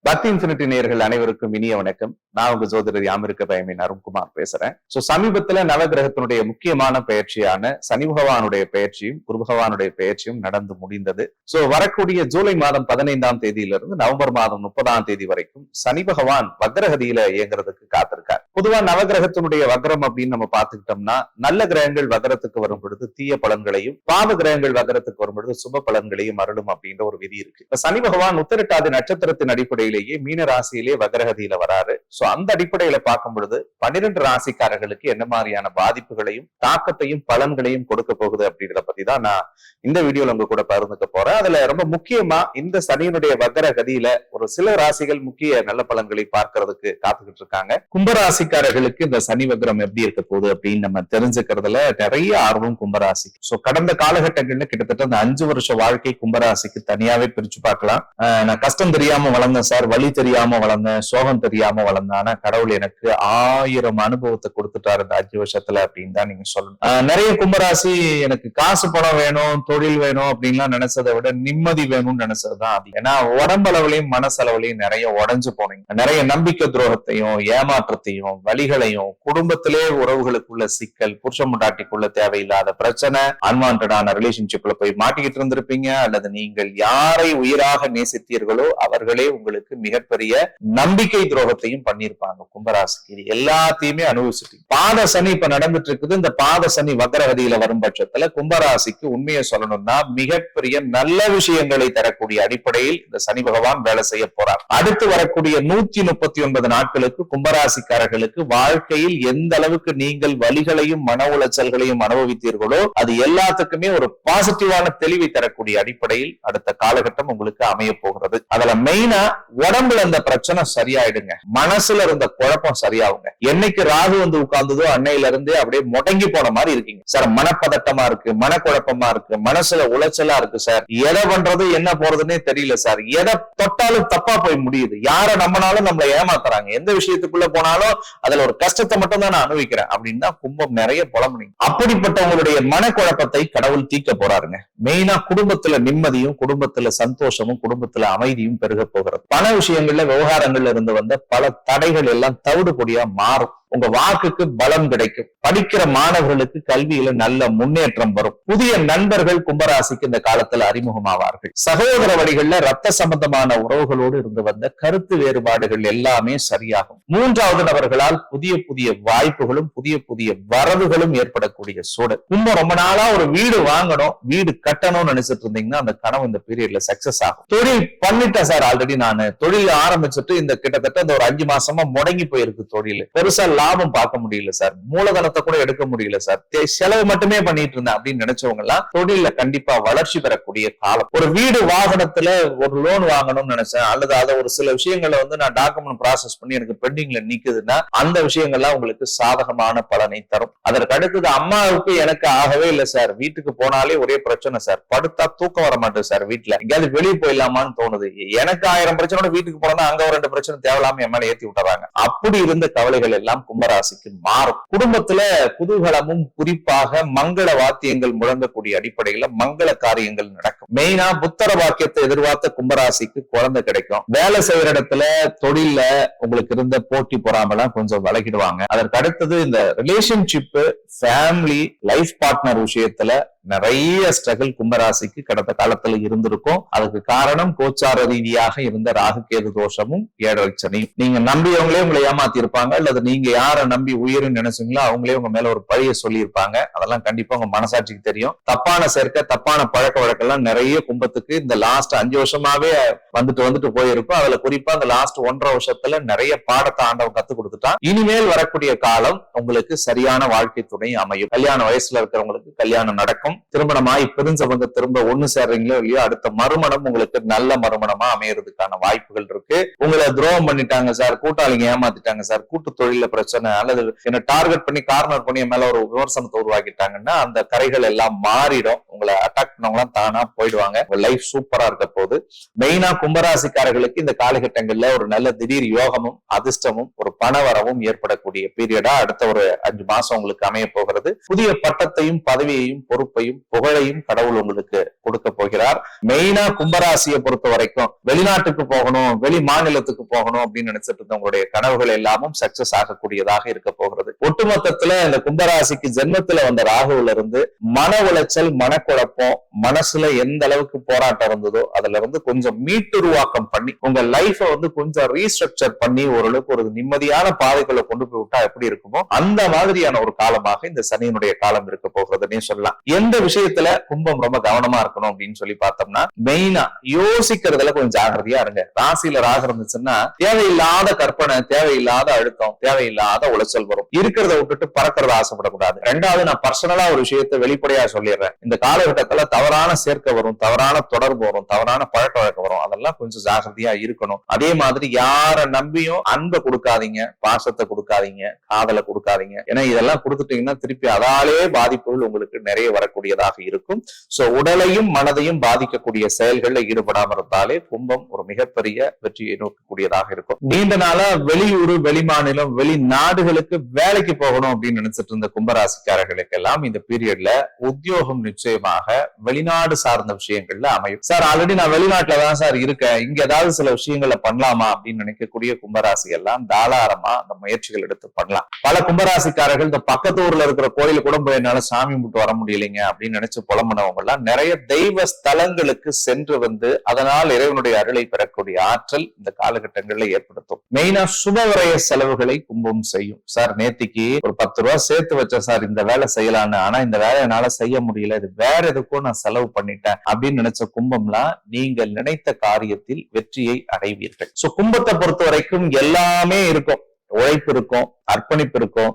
பக்தி இன்ஃபினிட்டி நேயர்கள் அனைவருக்கும் இனிய வணக்கம். நான் உங்க ஜோதிடர் யாமிருக்க பயமின் அருண்குமார் பேசுறேன். சமீபத்துல நவகிரகத்தினுடைய முக்கியமான பயிற்சியான சனி பகவானுடைய பயிற்சியும் குரு பகவானுடைய பயிற்சியும் நடந்து முடிந்தது. வரக்கூடிய ஜூலை மாதம் 15ஆம் தேதியிலிருந்து நவம்பர் மாதம் 30ஆம் தேதி வரைக்கும் சனி பகவான் வக்ரகதியில இயங்குறதுக்கு காத்திருக்கார். பொதுவா நவகிரகத்தினுடைய வக்ரம் அப்படின்னு நம்ம பார்த்துக்கிட்டோம்னா, நல்ல கிரகங்கள் வக்ரத்துக்கு வரும் பொழுது தீய பலன்களையும், பாவ கிரகங்கள் வக்ரத்துக்கு வரும் பொழுது சுப பலன்களையும் அருளும் அப்படின்ற ஒரு விதி இருக்கு. சனி பகவான் உத்திரட்டாதி நட்சத்திரத்தின் அடிப்படையிலேயே மீன ராசியிலே வக்ரகதியில வராரு. அந்த அடிப்படையில பார்க்கும் பொழுது 12 ராசிக்காரர்களுக்கு என்ன மாதிரியான பாதிப்புகளையும் தாக்கத்தையும் பலன்களையும் கொடுக்க போகுது அப்படின்றத பத்தி தான் நான் இந்த வீடியோல உங்க கூட பகிர்ந்துக்க போறேன். அதுல ரொம்ப முக்கியமா இந்த சனியினுடைய வக்ரகதியில ஒரு சில ராசிகள் முக்கிய நல்ல பலன்களை பார்க்கறதுக்கு காத்துக்கிட்டு இருக்காங்க. கும்பராசிக்காரர்களுக்கு இந்த சனி வக்ரம் எப்படி இருக்க போகுது அப்படின்னு நம்ம தெரிஞ்சுக்கிறதுல நிறைய ஆர்வம் கும்பராசி. கடந்த காலகட்டங்கள்ல கிட்டத்தட்ட அந்த 5 வருஷ வாழ்க்கை கும்பராசிக்கு தனியாவே பிரிச்சு பார்க்கலாம். நான் கஷ்டம் தெரியாம வளர்ந்தேன் சார், வழி தெரியாம வளர்ந்தேன், சோகம் தெரியாம வளர்ந்தேன், ஆனா கடவுள் எனக்கு 1000 அனுபவத்தை கொடுத்துட்டாரு இந்த 5 வருஷத்துல அப்படின்னு தான் நீங்க சொல்லணும். நிறைய கும்பராசி எனக்கு காசு பணம் வேணும், தொழில் வேணும் அப்படின்லாம் நினைச்சதை விட நிம்மதி வேணும்னு நினைச்சதுதான் அது. ஏன்னா உடம்பளவுலையும் மனசளவுலையும் நிறைய உடைஞ்சு போனீங்க. நிறைய நம்பிக்கை துரோகத்தையும் ஏமாற்றத்தையும் வழிகளையும், குடும்பத்திலே உறவுகளுக்குள்ள சிக்கல், புருஷன் முண்டாட்டிக்குள்ள தேவையில்லாத பிரச்சனை, அன்வான்டான ரிலேஷன்ஷிப்ல போய் மாட்டிக்கிட்டு இருந்திருப்பீங்க. அல்லது நீங்கள் யாரை உயிராக நேசித்தீர்களோ அவர்களே உங்களுக்கு மிகப்பெரிய நம்பிக்கை துரோகத்தையும் பண்ணிருப்பாங்க. கும்பராசிக்கு இது எல்லாத்தையுமே அனுபவிச்சுட்டீங்க. பாத சனி இப்ப நடந்துட்டு இருக்குது. இந்த பாத சனி வக்ரகதியில வரும் பட்சத்துல கும்பராசிக்கு உண்மையை சொல்லணும்னா மிகப்பெரிய நல்ல விஷயங்களை தரக்கூடிய அடிப்படையில் இந்த சனி பகவான் வேலை செய்ய போறார். அடுத்து வரக்கூடிய 139 நாட்களுக்கு கும்பராசிக்காரர்களுக்கு வாழ்க்கையில் எந்த அளவுக்கு நீங்கள் வலிகளையும் மன உளைச்சல்களையும் அனுபவித்தீர்களோ அது எல்லாத்துக்குமே ஒரு பாசிட்டிவான தெளிவை தரக்கூடிய அடிப்படையில் அடுத்த காலகட்டம் உங்களுக்கு அமைய போகிறது. அதுல மெயினா உடம்புல இந்த பிரச்சனை சரியாயிடுங்க, மனசுல இருந்த குழப்பம் சரியாகுங்க. என்னைக்கு ராகு வந்து உட்கார்ந்ததோ அன்னையில இருந்தே அப்படியே முடங்கி போன மாதிரி இருக்கீங்க சார். மனப்பதட்டமா இருக்கு, மனக்குழப்பமா இருக்கு, மனசுல உளைச்சலா இருக்கு சார். எதை பண்றது என்ன போறதுன்னே தெரியல சார். எதை தொட்டாலும் தப்பா போய் முடியுது, யாரை நம்பினாலும் நம்மளை ஏமாத்துறாங்க, எந்த விஷயத்துக்குள்ள போனாலும் அதுல ஒரு கஷ்டத்தை மட்டும் தான் நான் அனுபவிக்கிறேன் அப்படின்னு தான் கும்பம் நிறைய புலம்புனீங்க. அப்படிப்பட்ட உங்களுடைய மனக்குழப்பத்தை கடவுள் தீர்க்க போறாருங்க. மெயினா குடும்பத்துல நிம்மதியும், குடும்பத்துல சந்தோஷமும், குடும்பத்துல அமைதியும் பெருக போகிறது. பண விஷயங்கள்ல விவகாரங்கள்ல இருந்து வந்த பல தடைகள் எல்லாம் தவிடுபொடியா மாறும். உங்க வாக்குக்கு பலம் கிடைக்கும். படிக்கிற மாணவர்களுக்கு கல்வியில நல்ல முன்னேற்றம் வரும். புதிய நண்பர்கள் கும்பராசிக்கு இந்த காலத்துல அறிமுகமாவார்கள். சகோதர வழிகள்ல ரத்த சம்பந்தமான உறவுகளோடு இருந்து வந்த கருத்து வேறுபாடுகள் எல்லாமே சரியாகும். 3வது நபர்களால் புதிய புதிய வாய்ப்புகளும் புதிய புதிய வரவுகளும் ஏற்படக்கூடிய சூழல். கும்பம் ரொம்ப நாளா ஒரு வீடு வாங்கணும், வீடு கட்டணும்னு நினைச்சிட்டு இருந்தீங்கன்னா அந்த கனவு இந்த பீரியட்ல சக்சஸ் ஆகும். தொழில் பண்ணிட்டேன் சார், ஆல்ரெடி நான் தொழில் ஆரம்பிச்சுட்டு இந்த கிட்டத்தட்ட இந்த ஒரு 5 மாசமா முடங்கி போயிருக்கு தொழில். பெருசா லாபம் பார்க்க முடியல சார், மூலதனத்தை கூட எடுக்க முடியல சார், செலவு மட்டுமே பண்ணிட்டு இருந்தேன் அப்படின்னு நினைச்சவங்க எல்லாம் தொழில கண்டிப்பா வளர்ச்சி பெறக்கூடிய காலம். ஒரு வீடு வாகனத்துல ஒரு லோன் வாங்கணும்னு நினைச்சேன், அல்லது அதை ஒரு சில விஷயங்களை நான் டாக்குமெண்ட் ப்ராசஸ் பண்ணி எனக்கு பெண்டிங்ல நிக்குதுன்னா அந்த விஷயங்கள்லாம் உங்களுக்கு சாதகமான பலனை தரும். அதற்கு அடுத்தது அம்மாவுக்கு எனக்கு ஆகவே இல்லை சார், வீட்டுக்கு போனாலே ஒரே பிரச்சனை சார், படுத்தா தூக்கம் வர மாட்டேன் சார், வீட்டுல எங்கேயாவது வெளியே போயிடலாமான்னு தோணுது, எனக்கு 1000 பிரச்சனையோட வீட்டுக்கு போனா அங்க ஒரு 2 பிரச்சனை தேவையில்லாம என் மேல ஏத்தி விட்டுறாங்க. அப்படி இருந்த கவலைகள் எல்லாம் கும்பராசிக்கு மாறும். குடும்பத்துல குதூகலமும் குறிப்பாக மங்கள வாத்தியங்கள் முழங்கக்கூடிய அடிப்படையில மங்கள காரியங்கள் நடக்கும். மெயினா புத்தர வாக்கியத்தை எதிர்பார்த்த கும்பராசிக்கு குழந்தை கிடைக்கும். வேலை செய்யற இடத்துல தொழில உங்களுக்கு இருந்த போட்டி பொறாமலாம் கொஞ்சம் விலகிடுவாங்க. அதற்கு அடுத்தது இந்த ரிலேஷன்ஷிப், ஃபேமிலி, லைஃப் பார்ட்னர் விஷயத்துல நிறைய ஸ்ட்ரகிள் கும்பராசிக்கு கடந்த காலத்துல இருந்திருக்கும். அதுக்கு காரணம் கோச்சார ரீதியாக இருந்த ராகு கேது தோஷமும் 7 சனியும். நீங்க நம்பியவங்களே உங்களை ஏமாத்தி இருப்பாங்க, அல்லது நீங்க யாரை நம்பி உயிர்னு நினைச்சீங்களோ அவங்களே உங்க மேல ஒரு பழிய சொல்லியிருப்பாங்க. அதெல்லாம் கண்டிப்பா உங்க மனசாட்சிக்கு தெரியும். தப்பான சேர்க்கை, தப்பான பழக்க வழக்கெல்லாம் நிறைய கும்பத்துக்கு இந்த லாஸ்ட் 5 வருஷமாவே வந்துட்டு போயிருக்கும். அதுல குறிப்பா இந்த லாஸ்ட் 1.5 வருஷத்துல நிறைய பாடத்தை ஆண்டவன் கத்து கொடுத்துட்டான். இனிமேல் வரக்கூடிய காலம் உங்களுக்கு சரியான வாழ்க்கை துணை அமையும். கல்யாண வயசுல இருக்கிறவங்களுக்கு கல்யாணம் நடக்கும். திருமணமாய் பிரிஞ்சவங்க திரும்ப ஒண்ணு சேர்றீங்களோ இல்லையோ அடுத்த மறுமணம் உங்களுக்கு நல்ல மறுமணமா அமையறதுக்கான வாய்ப்புகள் இருக்கு. உங்களை துரோகம் பண்ணிட்டாங்க சார், கூட்டாளிங்க ஏமாத்திட்டாங்க சார், கூட்டு தொழில பிரச்சனை, அல்லது என்ன டார்கெட் பண்ணி கார்னர் பண்ணி மேல ஒரு விமர்சனத்தை உருவாக்கிட்டாங்கன்னா அந்த கரைகள் எல்லாம் மாறிடும். உங்களை அட்டாக் கட்டினவங்க எல்லாம் தானா போயிடுவாங்க. லைஃப் சூப்பரா இருக்க போது. மெயினா கும்பராசிக்காரர்களுக்கு இந்த காலகட்டங்கள்ல ஒரு நல்ல திடீர் யோகமும் அதிர்ஷ்டமும் ஒரு பணவரவும் ஏற்படக்கூடிய பீரியடா அடுத்த ஒரு 5 மாசம் உங்களுக்கு அமைய போகிறது. புதிய பட்டத்தையும் பதவியையும் பொறுப்பையும் புகழையும் கடவுள் உங்களுக்கு கொடுக்க போகிறார். மெயினா கும்பராசியை பொறுத்த வரைக்கும் வெளிநாட்டுக்கு போகணும், வெளி மாநிலத்துக்கு போகணும் அப்படின்னு நினைச்சிட்டு இருந்த உங்களுடைய கனவுகள் எல்லாமும் சக்சஸ் ஆகக்கூடியதாக இருக்க போகிறது. ஒட்டுமொத்தத்துல இந்த கும்பராசிக்கு ஜென்மத்துல வந்த ராகுல இருந்து மன உளைச்சல், மனக்குழப்பம், மனசுல எந்த அளவுக்கு போராட்டம் இருந்ததோ அதுல இருந்து கொஞ்சம் மீட்டுருவாக்கம் பண்ணி உங்க லைஃப கொஞ்சம் ரீஸ்ட்ரக்சர் பண்ணி ஓரளவுக்கு ஒரு நிம்மதியான பாதைகளை கொண்டு போய் விட்டா எப்படி இருக்குமோ அந்த மாதிரியான ஒரு காலமாக இந்த சனியினுடைய காலம் இருக்க போகிறதுனே சொல்லலாம். எந்த விஷயத்துல கும்பம் ரொம்ப கவனமா இருக்கணும் அப்படின்னு சொல்லி பார்த்தோம்னா, மெயினா யோசிக்கிறதுல கொஞ்சம் ஜாகிரதையா இருங்க. ராசியில ராகு இருந்துச்சுன்னா தேவையில்லாத கற்பனை, தேவையில்லாத அழுத்தம், தேவையில்லாத உளைச்சல் வரும். இருக்கிறத விட்டுட்டு பறக்கிறத ஆசைப்படக்கூடாது. ரெண்டாவது, நான் பர்சனலா ஒரு விஷயத்தை வெளிப்படையா சொல்லிடுறேன். இந்த காலகட்டத்துல தவறான சேர்க்கை வரும், தவறான தொடர்பு வரும், தவறான பழக்க வழக்கம் வரும். அதெல்லாம் கொஞ்சம் ஜாகிரதையா இருக்கணும். அதே மாதிரி யார நம்பியும் அன்பை கொடுக்காதீங்க, பாசத்தை கொடுக்காதீங்க, காதலை கொடுக்காதீங்க. ஏன்னா இதெல்லாம் கொடுத்துட்டீங்கன்னா திருப்பி அதாலே பாதிப்புகள் உங்களுக்கு நிறைய வரக்கூடியதாக இருக்கும். சோ உடலையும் மனதையும் பாதிக்கக்கூடிய செயல்களில் ஈடுபடாம இருந்தாலே கும்பம் ஒரு மிகப்பெரிய வெற்றியை நோக்கக்கூடியதாக இருக்கும். நீண்ட நாளா வெளியூர், வெளிமாநிலம், வெளிநாடுகளுக்கு வேலைக்கு போகணும் அப்படின்னு நினைச்சிட்டு இருந்த கும்பராசிக்காரர்களுக்கு எல்லாம் இந்த பீரியட்ல உத்தியோகம் நிச்சயமாக வெளிநாடு சார்ந்த விஷயங்கள்ல அமையும். சார் ஆல்ரெடி நான் வெளிநாட்டுல தான் சார் இருக்கேன், இங்க ஏதாவது சில விஷயங்களை பண்ணலாமா அப்படின்னு நினைக்கக்கூடிய கும்பராசி எல்லாம் தாராளமா அந்த முயற்சிகள் எடுத்து பண்ணலாம். பல கும்பராசிக்காரர்கள் இந்த பக்கத்து ஊர்ல இருக்கிற கோயிலுக்கு கூட போய் என்னால சாமி கும்பிட்டு வர முடியலைங்க அப்படின்னு நினைச்சு புலம்புனவங்க எல்லாம் நிறைய தெய்வ ஸ்தலங்களுக்கு சென்று அதனால் இறைவனுடைய அருளை பெறக்கூடிய ஆற்றல் இந்த காலகட்டங்கள்ல ஏற்படுத்தும். மெயினா சுபவிரய செலவுகளை கும்பம் செய்யும். சார் நேத்திக்கு ஒரு 10 ரூபாய் சேர்த்து வச்சேன் சார் இந்த வேலை செய்யலான்னு, ஆனா இந்த வேலை என்னால செய்ய முடியல, இது வேற எதுக்கும் நான் செலவு பண்ணிட்டேன் அப்படின்னு நினைச்ச கும்பம்லாம் நீங்கள் நினைத்த காரியத்தில் வெற்றியை அடைவீர்கள். சோ கும்பத்தை பொறுத்த வரைக்கும் எல்லாமே இருக்கும். உழைப்பு இருக்கும், அர்ப்பணிப்பு இருக்கும்,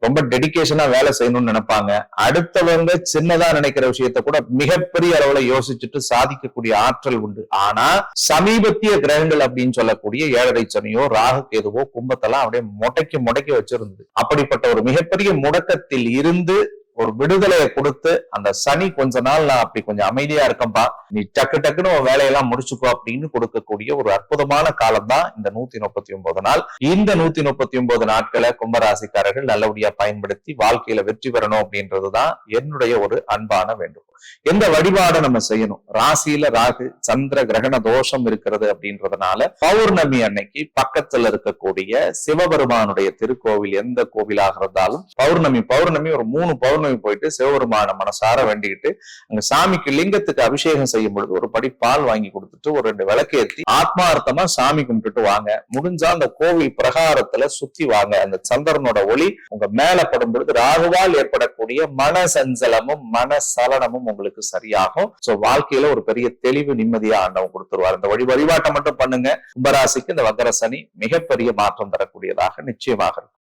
ரொம்ப டெடிகேஷனா வேலை செய்யணும்னு நினைப்பாங்க. அடுத்தவங்க சின்னதா நினைக்கிற விஷயத்த கூட மிகப்பெரிய அளவுல யோசிச்சுட்டு சாதிக்கக்கூடிய ஆற்றல் உண்டு. ஆனா சமீபத்திய கிரகங்கள் அப்படின்னு சொல்லக்கூடிய 7.5 சனியோ ராகு கேதுவோ கும்பத்தெல்லாம் அப்படியே முடக்கி வச்சிருந்தது. அப்படிப்பட்ட ஒரு மிகப்பெரிய முடக்கத்தில் இருந்து ஒரு விடுதலையை கொடுத்து அந்த சனி கொஞ்ச நாள் நான் அப்படி கொஞ்சம் அமைதியா இருக்கம்பா, நீ டக்குன்னு வேலையெல்லாம் முடிச்சுக்கோ அப்படின்னு கொடுக்கக்கூடிய ஒரு அற்புதமான காலம் தான் இந்த 139 நாள். இந்த 139 நாட்களை கும்பராசிக்காரர்கள் நல்லபடியா பயன்படுத்தி வாழ்க்கையில வெற்றி பெறணும் அப்படின்றதுதான் என்னுடைய ஒரு அன்பான வேண்டுகோள். எந்த வழிபாடு நம்ம செய்யணும்? ராசியில ராகு சந்திர கிரகண தோஷம் இருக்கிறது அப்படின்றதுனால பௌர்ணமி அன்னைக்கு பக்கத்துல இருக்கக்கூடிய சிவபெருமானுடைய திருக்கோவில் எந்த கோவிலாக இருந்தாலும் பௌர்ணமி ஒரு 3 பௌர்ணமி போயிட்டு சிவபெருமான மனசார வேண்டிக்கிட்டு அங்க சாமிக்கு லிங்கத்துக்கு அபிஷேகம் செய்யும் பொழுது ஒரு படி பால் வாங்கி கொடுத்துட்டு ஒரு 2 விளக்கேற்றி ஆத்மார்த்தமா சாமி கும்பிட்டுட்டு வாங்க. முடிஞ்சா அந்த கோவில் பிரகாரத்துல சுத்தி வாங்க. அந்த சந்திரனோட ஒளி உங்க மேல படும் பொழுது ராகுவால் ஏற்படக்கூடிய மன சஞ்சலமும் மன சலனமும் உங்களுக்கு சரியாகும். சோ வாழ்க்கையில ஒரு பெரிய தெளிவு நிம்மதியா ஆண்டவன் கொடுத்துருவார். இந்த வழிபாட்டை மட்டும் பண்ணுங்க. கும்பராசிக்கு இந்த வக்கர சனி மிகப்பெரிய மாற்றம் தரக்கூடியதாக நிச்சயமாக இருக்கும்.